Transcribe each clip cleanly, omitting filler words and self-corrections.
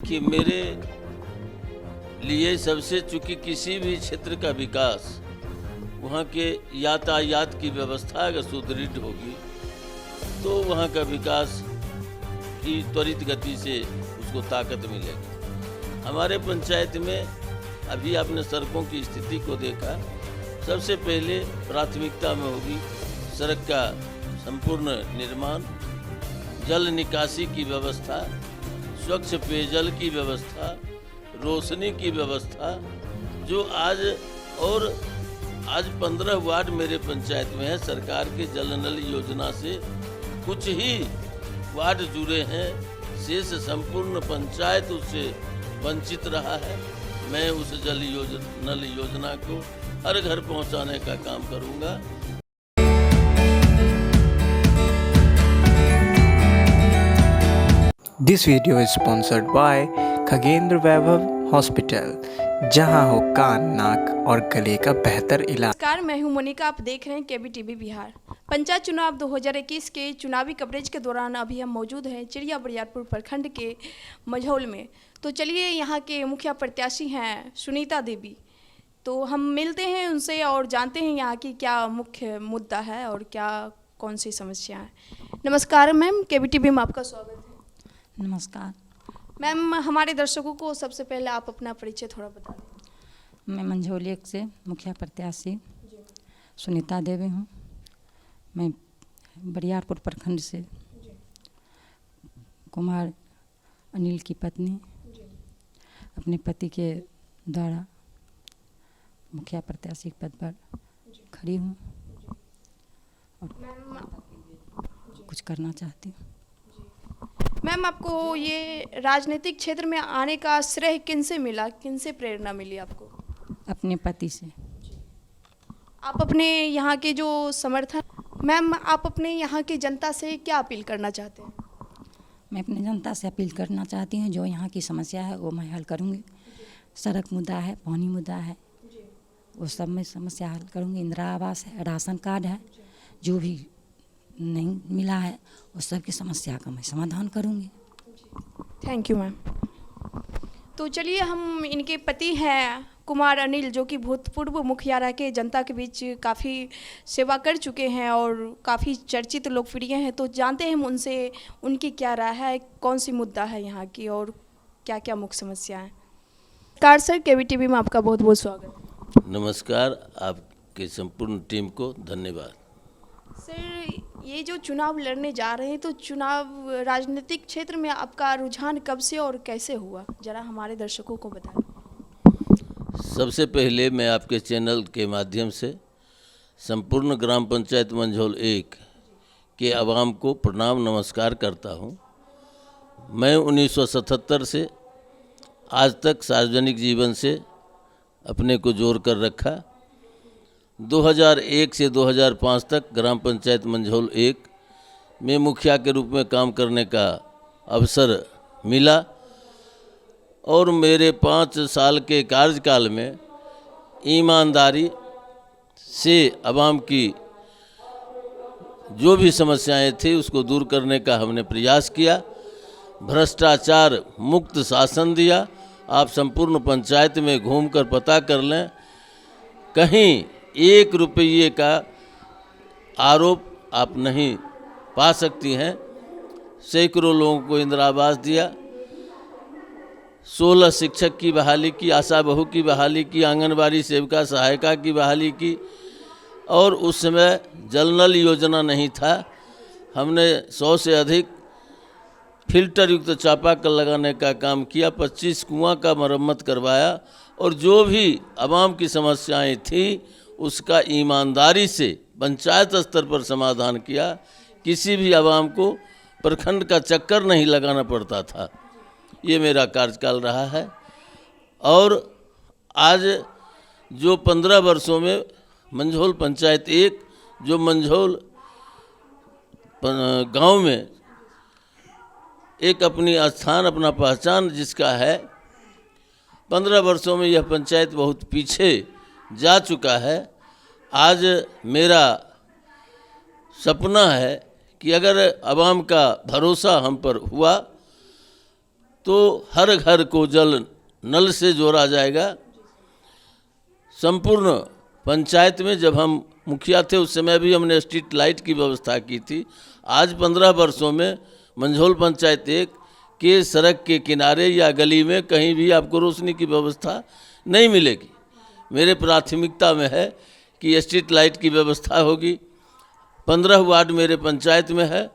कि मेरे लिए सबसे, चूंकि किसी भी क्षेत्र का विकास वहाँ के यातायात की व्यवस्था अगर सुदृढ़ होगी तो वहाँ का विकास की त्वरित गति से उसको ताकत मिलेगी। हमारे पंचायत में अभी आपने सड़कों की स्थिति को देखा, सबसे पहले प्राथमिकता में होगी सड़क का संपूर्ण निर्माण, जल निकासी की व्यवस्था, स्वच्छ पेयजल की व्यवस्था, रोशनी की व्यवस्था। जो आज 15 वार्ड मेरे पंचायत में है। सरकार के जल नल योजना से कुछ ही वार्ड जुड़े हैं, शेष संपूर्ण पंचायत उससे वंचित रहा है। मैं उस नल योजना को हर घर पहुंचाने का काम करूंगा। This video is sponsored by Khagendra Vaibhav hospital, जहां हो कान, नाक और गले का बेहतर इलाज। नमस्कार, मैं हूं मोनिका। आप देख रहे हैं केबीटीवी बिहार। पंचायत चुनाव 2021 के चुनावी कवरेज के दौरान अभी हम मौजूद हैं चिड़िया बरियारपुर प्रखंड के मंझौल में। तो चलिए, यहाँ के मुखिया प्रत्याशी हैं सुनीता देवी, तो हम मिलते हैं उनसे और जानते हैं यहाँ की क्या मुख्य मुद्दा है और क्या कौन सी समस्या है। नमस्कार मैम, केबीटीवी में आपका स्वागत है। नमस्कार मैम, हमारे दर्शकों को सबसे पहले आप अपना परिचय थोड़ा बता दें। मैं मंझौल एक से मुखिया प्रत्याशी सुनीता देवी हूँ। मैं बरियारपुर प्रखंड से कुमार अनिल की पत्नी अपने पति के द्वारा मुखिया प्रत्याशी पद पर खड़ी हूँ और कुछ करना चाहती हूँ। मैम, आपको ये राजनीतिक क्षेत्र में आने का श्रेय किनसे मिला, किनसे प्रेरणा मिली आपको? अपने पति से। आप अपने यहाँ के जो समर्थन, मैम आप अपने यहाँ की जनता से क्या अपील करना चाहते हैं? मैं अपनी जनता से अपील करना चाहती हूँ, जो यहाँ की समस्या है वो मैं हल करूँगी। सड़क मुद्दा है, पानी मुद्दा है, वो सब मैं समस्या हल करूँगी। इंदिरा आवास है, राशन कार्ड है, जो भी नहीं मिला है उस सब की समस्या का मैं समाधान करूँगी। Thank you ma'am. तो चलिए, हम इनके पति हैं कुमार अनिल, जो कि भूतपूर्व मुखिया रह के जनता के बीच काफ़ी सेवा कर चुके हैं और काफ़ी चर्चित लोकप्रिय हैं। तो जानते हैं हम उनसे उनकी क्या राय है, कौन सी मुद्दा है यहाँ की और क्या क्या मुख्य समस्या है। नमस्कार सर, केबीटीवी में आपका बहुत बहुत स्वागत है। नमस्कार, आपके संपूर्ण टीम को धन्यवाद। सर, ये जो चुनाव लड़ने जा रहे हैं, तो चुनाव राजनीतिक क्षेत्र में आपका रुझान कब से और कैसे हुआ, जरा हमारे दर्शकों को बताएं। सबसे पहले मैं आपके चैनल के माध्यम से संपूर्ण ग्राम पंचायत मंझौल 1 के आवाम को प्रणाम नमस्कार करता हूं। मैं 1977 से आज तक सार्वजनिक जीवन से अपने को जोड़ कर रखा। 2001 से 2005 तक ग्राम पंचायत मंझौल 1 में मुखिया के रूप में काम करने का अवसर मिला और मेरे 5 साल के कार्यकाल में ईमानदारी से आवाम की जो भी समस्याएं थी उसको दूर करने का हमने प्रयास किया। भ्रष्टाचार मुक्त शासन दिया। आप संपूर्ण पंचायत में घूमकर पता कर लें, कहीं 1 रुपये का आरोप आप नहीं पा सकती हैं। सैकड़ों लोगों को इंदिरा आवास दिया, 16 शिक्षक की बहाली की, आशा बहू की बहाली की, आंगनबाड़ी सेविका सहायिका की बहाली की। और उस समय जल नल योजना नहीं था। हमने 100 से अधिक फिल्टर युक्त चापाकल लगाने का काम किया, 25 कुआं का मरम्मत करवाया और जो भी आवाम की समस्याएं थी उसका ईमानदारी से पंचायत स्तर पर समाधान किया। किसी भी आवाम को प्रखंड का चक्कर नहीं लगाना पड़ता था। ये मेरा कार्यकाल रहा है। और आज जो 15 वर्षों में मंझौल पंचायत 1, जो मंझौल गांव में एक अपनी स्थान, अपना पहचान जिसका है, 15 वर्षों में यह पंचायत बहुत पीछे जा चुका है। आज मेरा सपना है कि अगर आवाम का भरोसा हम पर हुआ तो हर घर को जल नल से जोड़ा जाएगा। संपूर्ण पंचायत में जब हम मुखिया थे उस समय भी हमने स्ट्रीट लाइट की व्यवस्था की थी। आज 15 वर्षों में मंझौल पंचायत एक के सड़क के किनारे या गली में कहीं भी आपको रोशनी की व्यवस्था नहीं मिलेगी। मेरे प्राथमिकता में है कि स्ट्रीट लाइट की व्यवस्था होगी। 15 वार्ड मेरे पंचायत में है।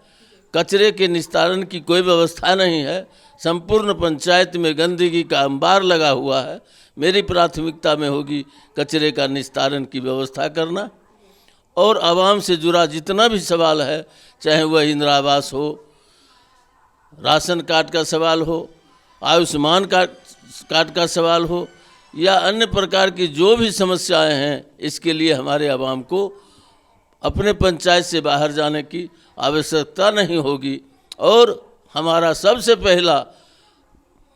कचरे के निस्तारण की कोई व्यवस्था नहीं है। संपूर्ण पंचायत में गंदगी का अंबार लगा हुआ है। मेरी प्राथमिकता में होगी कचरे का निस्तारण की व्यवस्था करना। और आवाम से जुड़ा जितना भी सवाल है, चाहे वह इंदिरा आवास हो, राशन कार्ड का सवाल हो, आयुष्मान कार्ड का सवाल हो, या अन्य प्रकार की जो भी समस्याएं हैं, इसके लिए हमारे आवाम को अपने पंचायत से बाहर जाने की आवश्यकता नहीं होगी। और हमारा सबसे पहला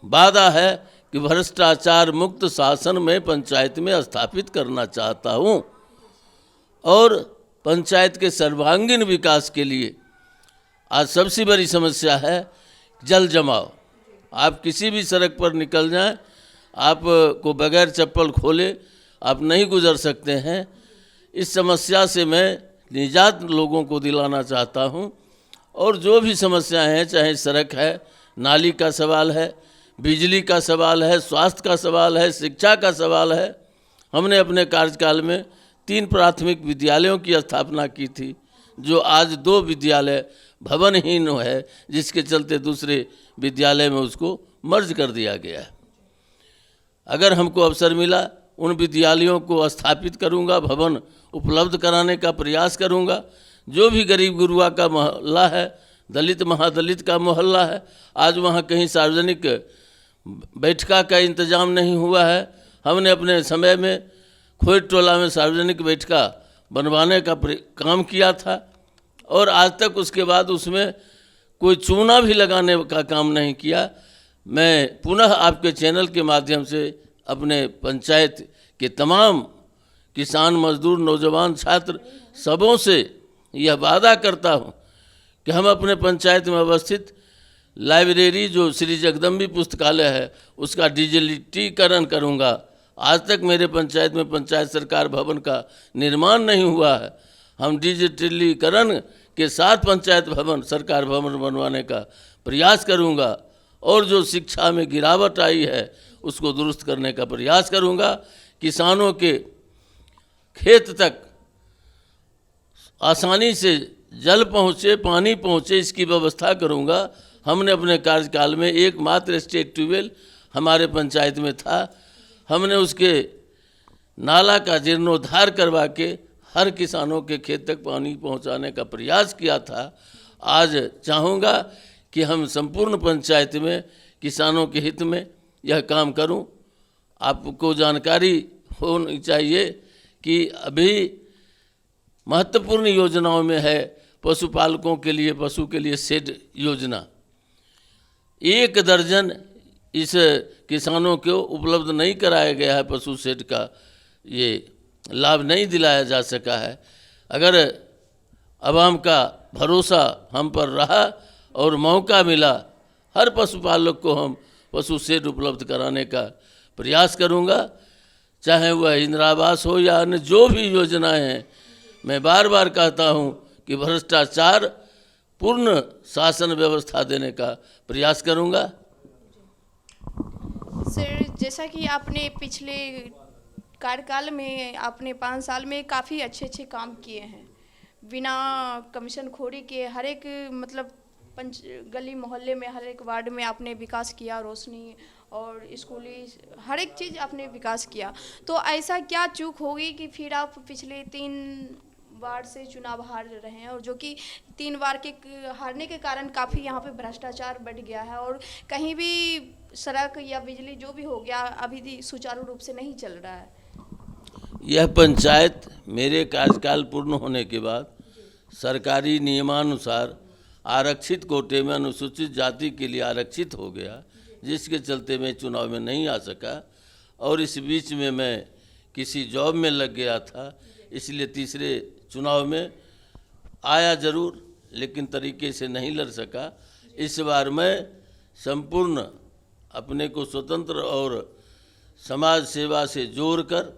वादा है कि भ्रष्टाचार मुक्त शासन में पंचायत में स्थापित करना चाहता हूँ। और पंचायत के सर्वांगीण विकास के लिए आज सबसे बड़ी समस्या है जल जमाव। आप किसी भी सड़क पर निकल जाएं, आपको बगैर चप्पल खोले आप नहीं गुजर सकते हैं। इस समस्या से मैं निजात लोगों को दिलाना चाहता हूं। और जो भी समस्याएं हैं, चाहे सड़क है, नाली का सवाल है, बिजली का सवाल है, स्वास्थ्य का सवाल है, शिक्षा का सवाल है। हमने अपने कार्यकाल में 3 प्राथमिक विद्यालयों की स्थापना की थी, जो आज 2 विद्यालय भवनहीन है, जिसके चलते दूसरे विद्यालय में उसको मर्ज कर दिया गया है। अगर हमको अवसर मिला उन विद्यालयों को स्थापित करूंगा, भवन उपलब्ध कराने का प्रयास करूंगा। जो भी गरीब गुरुआ का मोहल्ला है, दलित महादलित का मोहल्ला है, आज वहाँ कहीं सार्वजनिक बैठका का इंतजाम नहीं हुआ है। हमने अपने समय में खोट टोला में सार्वजनिक बैठका बनवाने का काम किया था, और आज तक उसके बाद उसमें कोई चूना भी लगाने का काम नहीं किया। मैं पुनः आपके चैनल के माध्यम से अपने पंचायत के तमाम किसान, मजदूर, नौजवान, छात्र सबों से यह वादा करता हूँ कि हम अपने पंचायत में अवस्थित लाइब्रेरी, जो श्री जगदम्बी पुस्तकालय है, उसका डिजिटलीकरण करूँगा। आज तक मेरे पंचायत में पंचायत सरकार भवन का निर्माण नहीं हुआ है। हम डिजिटलीकरण के साथ पंचायत भवन, सरकार भवन बनवाने का प्रयास करूँगा। और जो शिक्षा में गिरावट आई है उसको दुरुस्त करने का प्रयास करूँगा। किसानों के खेत तक आसानी से जल पहुँचे, पानी पहुँचे, इसकी व्यवस्था करूँगा। हमने अपने कार्यकाल में एकमात्र स्टेट ट्यूबवेल हमारे पंचायत में था। हमने उसके नाला का जीर्णोद्धार करवा के हर किसानों के खेत तक पानी पहुंचाने का प्रयास किया था। आज चाहूँगा कि हम संपूर्ण पंचायत में किसानों के हित में यह काम करूं। आपको जानकारी होनी चाहिए कि अभी महत्वपूर्ण योजनाओं में है पशुपालकों के लिए, पशु के लिए शेड योजना। 1 दर्जन इस किसानों को उपलब्ध नहीं कराया गया है, पशु शेड का ये लाभ नहीं दिलाया जा सका है। अगर आवाम का भरोसा हम पर रहा और मौका मिला, हर पशुपालक को हम पशु शेड उपलब्ध कराने का प्रयास करूंगा। चाहे वह इंदिरा आवास हो या अन्य जो भी योजनाएं हैं। मैं बार बार कहता हूं कि भ्रष्टाचार पूर्ण शासन व्यवस्था देने का प्रयास करूंगा। सर, जैसा कि आपने पिछले कार्यकाल में आपने 5 साल में काफ़ी अच्छे काम किए हैं, बिना कमीशन खोरी के हर एक मतलब गली मोहल्ले में, हर एक वार्ड में आपने विकास किया, रोशनी और स्कूली हर एक चीज़ आपने विकास किया। तो ऐसा क्या चूक होगी कि फिर आप पिछले 3 वार्ड से चुनाव हार रहे हैं, और जो कि 3 बार के हारने के कारण काफ़ी यहाँ पे भ्रष्टाचार बढ़ गया है और कहीं भी सड़क या बिजली जो भी हो गया अभी भी सुचारू रूप से नहीं चल रहा है। यह पंचायत मेरे कार्यकाल पूर्ण होने के बाद सरकारी नियमानुसार आरक्षित कोटे में अनुसूचित जाति के लिए आरक्षित हो गया, जिसके चलते मैं चुनाव में नहीं आ सका। और इस बीच में मैं किसी जॉब में लग गया था, इसलिए तीसरे चुनाव में आया जरूर, लेकिन तरीके से नहीं लड़ सका। इस बार मैं संपूर्ण अपने को स्वतंत्र और समाज सेवा से जोड़कर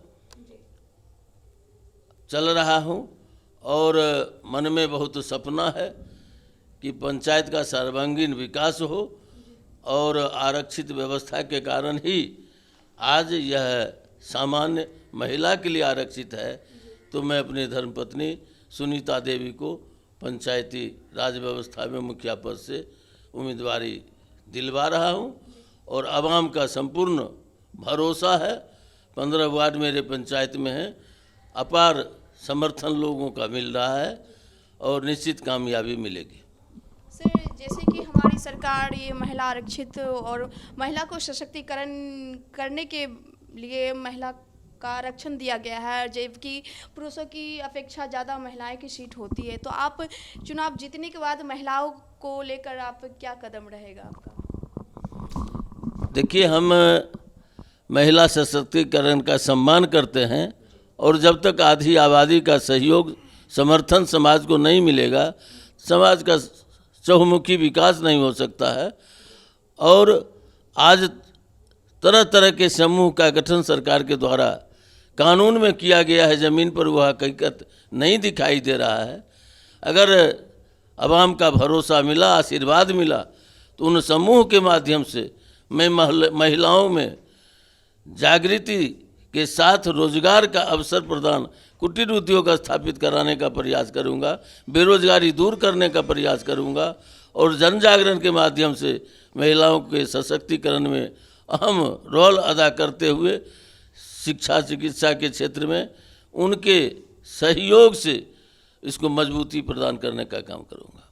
चल रहा हूँ और मन में बहुत सपना है कि पंचायत का सर्वांगीण विकास हो और आरक्षित व्यवस्था के कारण ही आज यह सामान्य महिला के लिए आरक्षित है। तो मैं अपनी धर्मपत्नी सुनीता देवी को पंचायती राज व्यवस्था में मुखिया पद से उम्मीदवारी दिलवा रहा हूं और आवाम का संपूर्ण भरोसा है। 15 वार्ड मेरे पंचायत में हैं, अपार समर्थन लोगों का मिल रहा है और निश्चित कामयाबी मिलेगी। सर, जैसे कि हमारी सरकार ये महिला आरक्षित और महिला को सशक्तिकरण करने के लिए महिला का आरक्षण दिया गया है, जबकि पुरुषों की अपेक्षा ज़्यादा महिलाएं की सीट होती है, तो आप चुनाव जीतने के बाद महिलाओं को लेकर आप क्या कदम रहेगा आपका? देखिए, हम महिला सशक्तिकरण का सम्मान करते हैं और जब तक आधी आबादी का सहयोग समर्थन समाज को नहीं मिलेगा, समाज का चहुमुखी विकास नहीं हो सकता है। और आज तरह तरह के समूह का गठन सरकार के द्वारा कानून में किया गया है, ज़मीन पर वह हकीकत नहीं दिखाई दे रहा है। अगर आवाम का भरोसा मिला, आशीर्वाद मिला, तो उन समूह के माध्यम से मैं महिलाओं में जागृति के साथ रोजगार का अवसर प्रदान, कुटीर उद्योग स्थापित कराने का प्रयास करूंगा, बेरोजगारी दूर करने का प्रयास करूंगा और जन जागरण के माध्यम से महिलाओं के सशक्तिकरण में अहम रोल अदा करते हुए शिक्षा चिकित्सा के क्षेत्र में उनके सहयोग से इसको मजबूती प्रदान करने का काम करूंगा।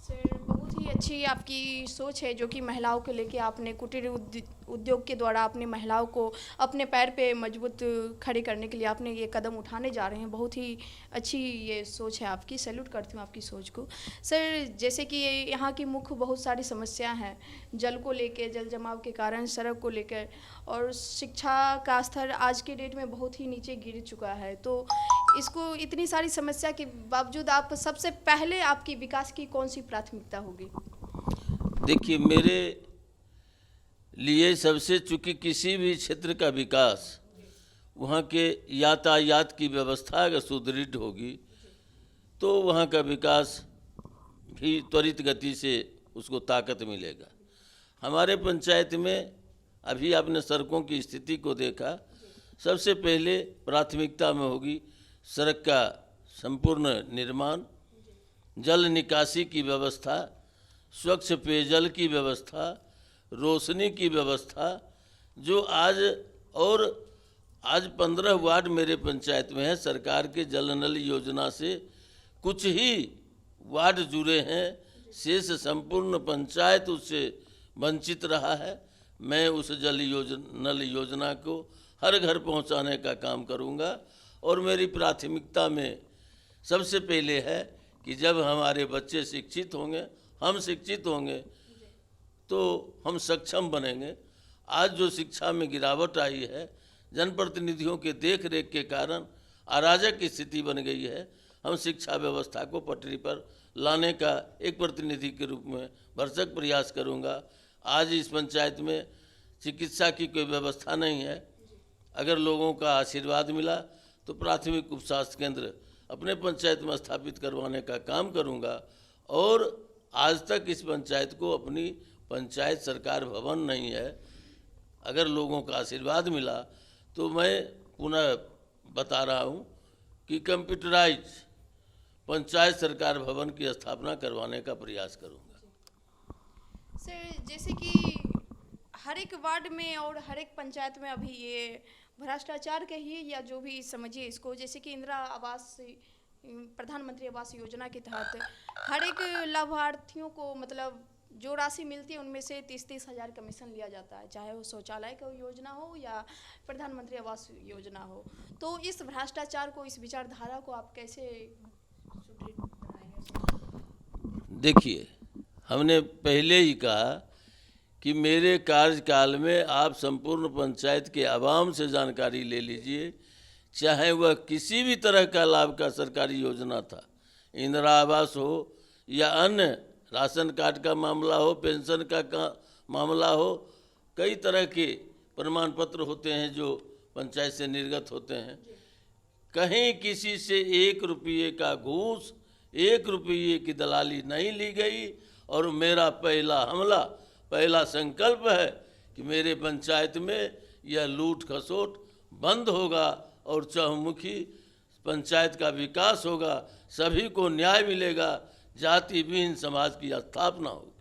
सर, बहुत ही अच्छी आपकी सोच है जो कि महिलाओं को लेके आपने कुटीर उद्योग के द्वारा अपने महिलाओं को अपने पैर पे मजबूत खड़े करने के लिए आपने ये कदम उठाने जा रहे हैं। बहुत ही अच्छी ये सोच है आपकी, सैल्यूट करती हूँ आपकी सोच को। सर, जैसे कि यहाँ की मुख्य बहुत सारी समस्या हैं, जल को लेकर, जल जमाव के कारण, सड़क को लेकर, और शिक्षा का स्तर आज के डेट में बहुत ही नीचे गिर चुका है। तो इसको, इतनी सारी समस्या के बावजूद आप सबसे पहले आपकी विकास की कौन सी प्राथमिकता होगी? देखिए, मेरे लिए सबसे, चूँकि किसी भी क्षेत्र का विकास, वहाँ के यातायात की व्यवस्था अगर सुदृढ़ होगी तो वहाँ का विकास भी त्वरित गति से उसको ताकत मिलेगा। हमारे पंचायत में अभी आपने सड़कों की स्थिति को देखा, सबसे पहले प्राथमिकता में होगी सड़क का संपूर्ण निर्माण, जल निकासी की व्यवस्था, स्वच्छ पेयजल की व्यवस्था, रोशनी की व्यवस्था। जो आज 15 वार्ड मेरे पंचायत में है, सरकार के जल नल योजना से कुछ ही वार्ड जुड़े हैं, शेष संपूर्ण पंचायत उससे वंचित रहा है। मैं उस नल योजना को हर घर पहुंचाने का काम करूंगा और मेरी प्राथमिकता में सबसे पहले है कि जब हमारे बच्चे शिक्षित होंगे, हम शिक्षित होंगे, तो हम सक्षम बनेंगे। आज जो शिक्षा में गिरावट आई है, जनप्रतिनिधियों के देख रेख के कारण अराजक की स्थिति बन गई है। हम शिक्षा व्यवस्था को पटरी पर लाने का एक प्रतिनिधि के रूप में भरसक प्रयास करूंगा। आज इस पंचायत में चिकित्सा की कोई व्यवस्था नहीं है। अगर लोगों का आशीर्वाद मिला तो प्राथमिक उपस्वास्थ्य केंद्र अपने पंचायत में स्थापित करवाने का काम करूंगा। और आज तक इस पंचायत को अपनी पंचायत सरकार भवन नहीं है। अगर लोगों का आशीर्वाद मिला तो मैं पुनः बता रहा हूं कि कंप्यूटराइज पंचायत सरकार भवन की स्थापना करवाने का प्रयास करूंगा। सर, जैसे कि हर एक वार्ड में और हर एक पंचायत में अभी ये भ्रष्टाचार कहिए या जो भी समझिए इसको, जैसे कि इंदिरा आवास, प्रधानमंत्री आवास योजना के तहत हर एक लाभार्थियों को मतलब जो राशि मिलती है उनमें से 30-30 हज़ार कमीशन लिया जाता है, चाहे वो शौचालय का योजना हो या प्रधानमंत्री आवास योजना हो। तो इस भ्रष्टाचार को, इस विचारधारा को आप कैसे सुदृढ़ बनाएंगे? देखिए, हमने पहले ही कहा कि मेरे कार्यकाल में आप संपूर्ण पंचायत के आवाम से जानकारी ले लीजिए, चाहे वह किसी भी तरह का लाभ का सरकारी योजना था, इंदिरा आवास हो या अन्य राशन कार्ड का मामला हो, पेंशन का मामला हो, कई तरह के प्रमाण पत्र होते हैं जो पंचायत से निर्गत होते हैं। कहीं किसी से 1 रुपये का घूस, 1 रुपये की दलाली नहीं ली गई। और मेरा पहला हमला, पहला संकल्प है कि मेरे पंचायत में यह लूट खसोट बंद होगा और चहुमुखी पंचायत का विकास होगा, सभी को न्याय मिलेगा, जाति विहीन समाज की स्थापना होगी।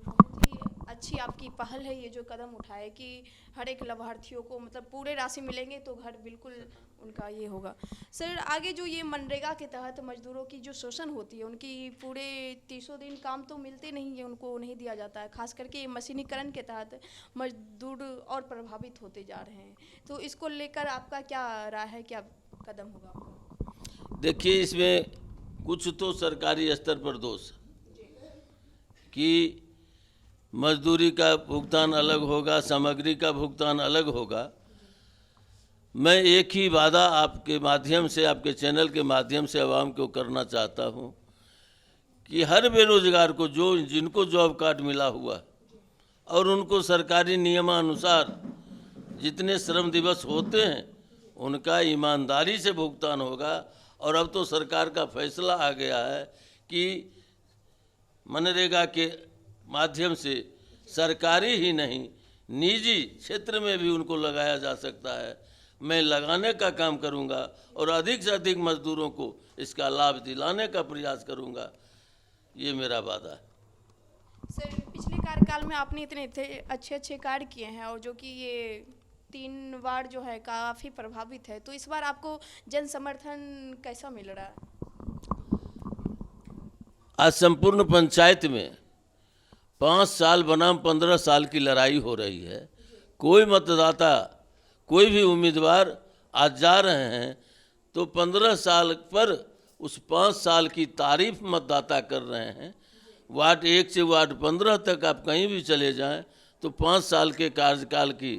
बहुत ही अच्छी आपकी पहल है ये जो कदम उठाए कि हर एक लाभार्थियों को मतलब पूरे राशि मिलेंगे तो घर बिल्कुल उनका ये होगा। सर आगे जो ये मनरेगा के तहत मजदूरों की जो शोषण होती है, उनकी पूरे 300 दिन काम तो मिलते नहीं है, उनको नहीं दिया जाता है। खास करके मशीनीकरण के तहत मजदूर और प्रभावित होते जा रहे हैं, तो इसको लेकर आपका क्या राय है, क्या कदम होगा? देखिए, इसमें कुछ तो सरकारी स्तर पर दोष है कि मजदूरी का भुगतान अलग होगा, सामग्री का भुगतान अलग होगा। मैं एक ही वादा आपके माध्यम से, आपके चैनल के माध्यम से आवाम को करना चाहता हूं कि हर बेरोजगार को जिनको जॉब कार्ड मिला हुआ और उनको सरकारी नियमानुसार जितने श्रम दिवस होते हैं उनका ईमानदारी से भुगतान होगा। और अब तो सरकार का फैसला आ गया है कि मनरेगा के माध्यम से सरकारी ही नहीं निजी क्षेत्र में भी उनको लगाया जा सकता है। मैं लगाने का काम करूंगा और अधिक से अधिक मजदूरों को इसका लाभ दिलाने का प्रयास करूंगा, ये मेरा वादा है। सर पिछले कार्यकाल में आपने इतने अच्छे कार्य किए हैं और जो कि ये 3 वार्ड जो है काफ़ी प्रभावित है, तो इस बार आपको जन समर्थन कैसा मिल रहा है? आज संपूर्ण पंचायत में 5 साल बनाम 15 साल की लड़ाई हो रही है। कोई मतदाता, कोई भी उम्मीदवार आज जा रहे हैं तो 15 साल पर उस 5 साल की तारीफ मतदाता कर रहे हैं। वार्ड 1 से वार्ड 15 तक आप कहीं भी चले जाएं तो 5 साल के कार्यकाल की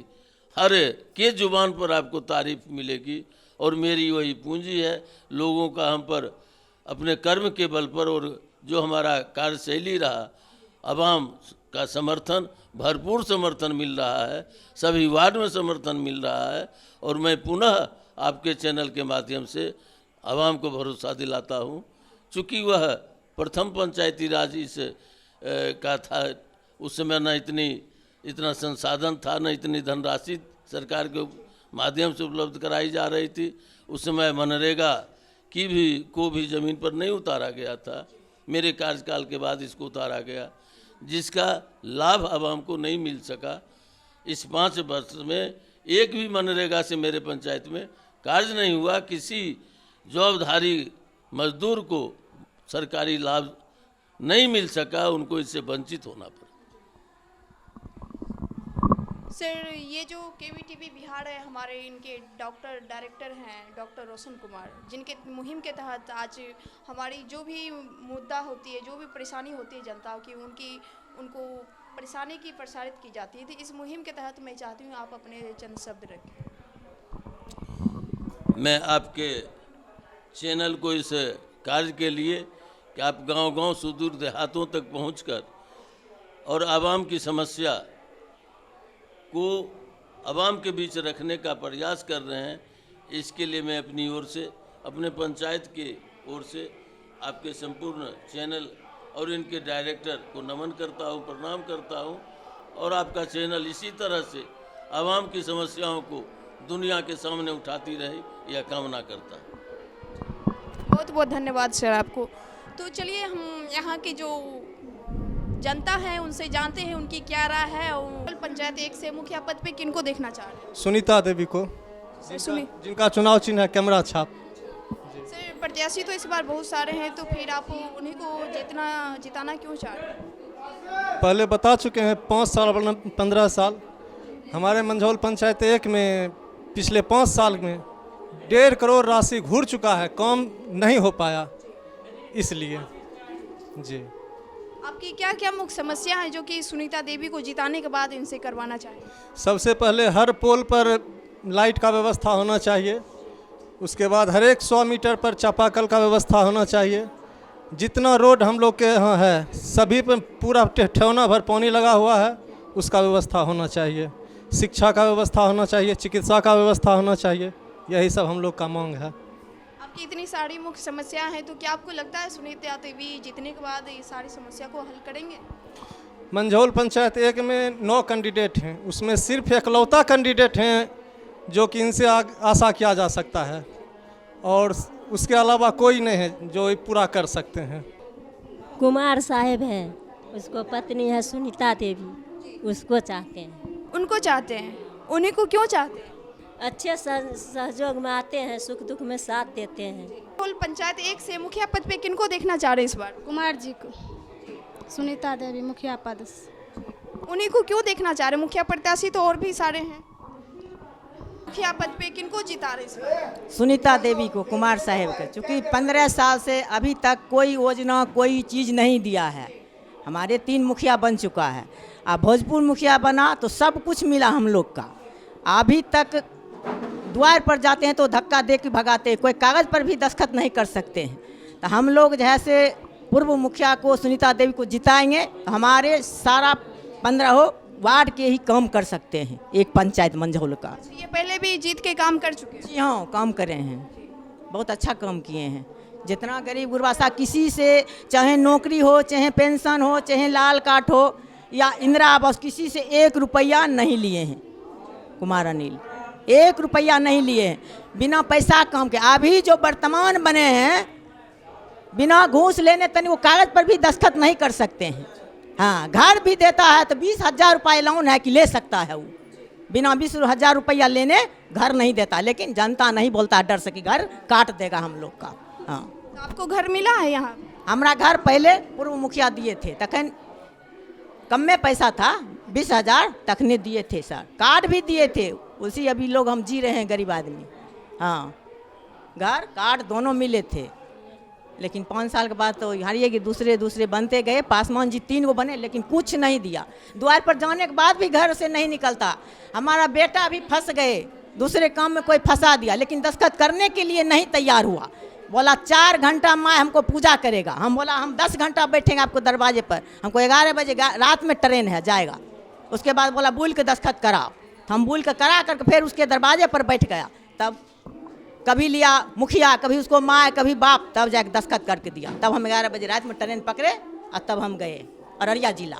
हर के जुबान पर आपको तारीफ मिलेगी। और मेरी वही पूंजी है, लोगों का हम पर अपने कर्म के बल पर और जो हमारा कार्यशैली रहा, आवाम का समर्थन, भरपूर समर्थन मिल रहा है, सभी वार्ड में समर्थन मिल रहा है। और मैं पुनः आपके चैनल के माध्यम से आवाम को भरोसा दिलाता हूँ, चूँकि वह प्रथम पंचायती राज इस का था, उस समय न इतना संसाधन था, न इतनी धनराशि सरकार के माध्यम से उपलब्ध कराई जा रही थी। उस समय मनरेगा को भी ज़मीन पर नहीं उतारा गया था। मेरे कार्यकाल के बाद इसको उतारा गया, जिसका लाभ आवाम को नहीं मिल सका। इस 5 वर्ष में एक भी मनरेगा से मेरे पंचायत में कार्य नहीं हुआ। किसी जॉबधारी मजदूर को सरकारी लाभ नहीं मिल सका, उनको इससे वंचित होना पड़ा। सर ये जो केवीटीवी बिहार है, हमारे इनके डायरेक्टर हैं डॉक्टर रोशन कुमार, जिनके मुहिम के तहत आज हमारी जो भी मुद्दा होती है, जो भी परेशानी होती है जनता की, उनको परेशानी की प्रसारित की जाती है। तो इस मुहिम के तहत मैं चाहती हूँ आप अपने चंद शब्द रखें। मैं आपके चैनल को इस कार्य के लिए कि आप गांव-गांव सुदूर देहातों तक पहुंचकर और आवाम की समस्या को आवाम के बीच रखने का प्रयास कर रहे हैं, इसके लिए मैं अपनी ओर से, अपने पंचायत के ओर से आपके संपूर्ण चैनल और इनके डायरेक्टर को नमन करता हूं, प्रणाम करता हूं। और आपका चैनल इसी तरह से आवाम की समस्याओं को दुनिया के सामने उठाती रहे, यह कामना करता हूं। बहुत बहुत धन्यवाद सर आपको। तो चलिए हम यहाँ की जो जनता है उनसे जानते हैं उनकी क्या राय है। और पंचायत 1 से मुखिया पद पे किनको देखना चाह रहे हैं? सुनीता देवी को, जिनका चुनाव चिन्ह है कैमरा छाप। सर प्रत्याशी तो इस बार बहुत सारे हैं, तो फिर आप उन्हीं को जिताना क्यों चाह रहे हैं? पहले बता चुके हैं, 5 साल 15 साल हमारे मंझौल पंचायत 1 में पिछले 5 साल में 1.5 करोड़ राशि घूर चुका है, काम नहीं हो पाया, इसलिए जी। आपकी क्या क्या मुख्य समस्या है जो कि सुनीता देवी को जिताने के बाद इनसे करवाना चाहिए? सबसे पहले हर पोल पर लाइट का व्यवस्था होना चाहिए, उसके बाद हर एक 100 मीटर पर चापाकल का व्यवस्था होना चाहिए, जितना रोड हम लोग के यहाँ है सभी पे पूरा ठेवना भर पानी लगा हुआ है, उसका व्यवस्था होना चाहिए। शिक्षा का व्यवस्था होना चाहिए, चिकित्सा का व्यवस्था होना चाहिए, यही सब हम लोग का मांग है। आपकी इतनी सारी मुख्य समस्याएं हैं, तो क्या आपको लगता है सुनीता देवी जीतने के बाद ये सारी समस्या को हल करेंगे? मंझौल पंचायत 1 में 9 कैंडिडेट हैं, उसमें सिर्फ एकलौता कैंडिडेट हैं जो कि इनसे आशा किया जा सकता है, और उसके अलावा कोई नहीं है जो ये पूरा कर सकते हैं। कुमार साहब है, उसको पत्नी है सुनीता देवी, उसको चाहते हैं। उनको चाहते हैं, उन्हीं को क्यों चाहते हैं? अच्छे सहयोग में आते हैं, सुख दुख में साथ देते हैं। मंझौल पंचायत 1 से मुखिया पद पे किनको देखना चाह रहे हैं इस बार? कुमार जी को, सुनीता देवी मुखिया पद से। उन्हीं को क्यों देखना चाह रहे हैं? मुखिया प्रत्याशी तो और भी सारे हैं, मुखिया पद पे किनको जिता रहे इस बार? सुनीता देवी को, कुमार साहब को, चूँकि 15 साल से अभी तक कोई योजना कोई चीज़ नहीं दिया है। हमारे 3 मुखिया बन चुका है, अब भोजपुर मुखिया बना तो सब कुछ मिला हम लोग का। अभी तक द्वार पर जाते हैं तो धक्का दे के भगाते हैं, कोई कागज़ पर भी दस्तखत नहीं कर सकते हैं। तो हम लोग जैसे पूर्व मुखिया को सुनीता देवी को जिताएंगे तो हमारे सारा 15 वार्ड के ही काम कर सकते हैं, एक पंचायत मंझौल का। ये पहले भी जीत के काम कर चुके हैं? जी हाँ, काम करे हैं, बहुत अच्छा काम किए हैं। जितना गरीब गुरबासा किसी से, चाहे नौकरी हो, चाहे पेंशन हो, चाहे लाल कार्ड हो या इंदिरा आवास, किसी से 1 रुपया नहीं लिए हैं कुमार अनिल, 1 रुपया नहीं लिए हैं, बिना पैसा काम के। अभी जो वर्तमान बने हैं बिना घूस लेने तनी वो कागज़ पर भी दस्तखत नहीं कर सकते हैं। हाँ, घर भी देता है तो 20,000 रुपये लोन है कि ले सकता है वो, बिना 20,000 रुपया लेने घर नहीं देता, लेकिन जनता नहीं बोलता डर से कि घर काट देगा हम लोग का। हाँ, तो आपको घर मिला है यहाँ? हमारा घर पहले पूर्व मुखिया दिए थे, तखन कम में पैसा था, 20,000 तखने दिए थे सर, कार्ड भी दिए थे, उसी अभी लोग हम जी रहे हैं गरीब आदमी। हाँ, घर कार्ड दोनों मिले थे, लेकिन 5 साल के बाद तो हारिए कि दूसरे बनते गए। पासवान जी 3 गो बने, लेकिन कुछ नहीं दिया। द्वार पर जाने के बाद भी घर से नहीं निकलता। हमारा बेटा भी फंस गए, दूसरे काम में कोई फंसा दिया, लेकिन दस्तखत करने के लिए नहीं तैयार हुआ। बोला 4 घंटा माँ हमको पूजा करेगा। हम बोला हम 10 घंटा बैठेंगे आपको दरवाजे पर, हमको 11 बजे रात में ट्रेन है जाएगा। उसके बाद बोला बुल के दस्तखत कराओ, हम बुल के करा करके फिर उसके दरवाजे पर बैठ गया। तब कभी लिया मुखिया, कभी उसको माँ, कभी बाप, तब जाके दस्तखत करके दिया। तब हम 11 बजे रात में ट्रेन पकड़े और तब हम गए अररिया जिला।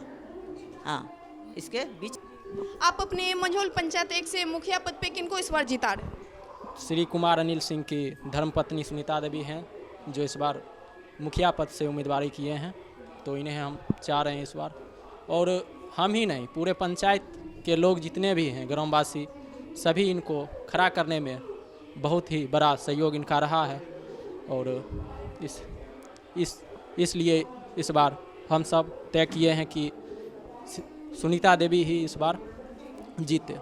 हाँ, इसके बीच आप अपने मंझौल पंचायत 1 से मुखिया पद पे किनको इस बार जिता रहे? श्री कुमार अनिल सिंह की धर्मपत्नी सुनीता देवी हैं, जो इस बार मुखिया पद से उम्मीदवारी किए हैं, तो इन्हें हम चाह रहे हैं इस बार। और हम ही नहीं, पूरे पंचायत के लोग जितने भी हैं, ग्रामवासी, सभी इनको खड़ा करने में बहुत ही बड़ा सहयोग इनका रहा है। और इसलिए इस बार हम सब तय किए हैं कि सुनीता देवी ही इस बार जीते।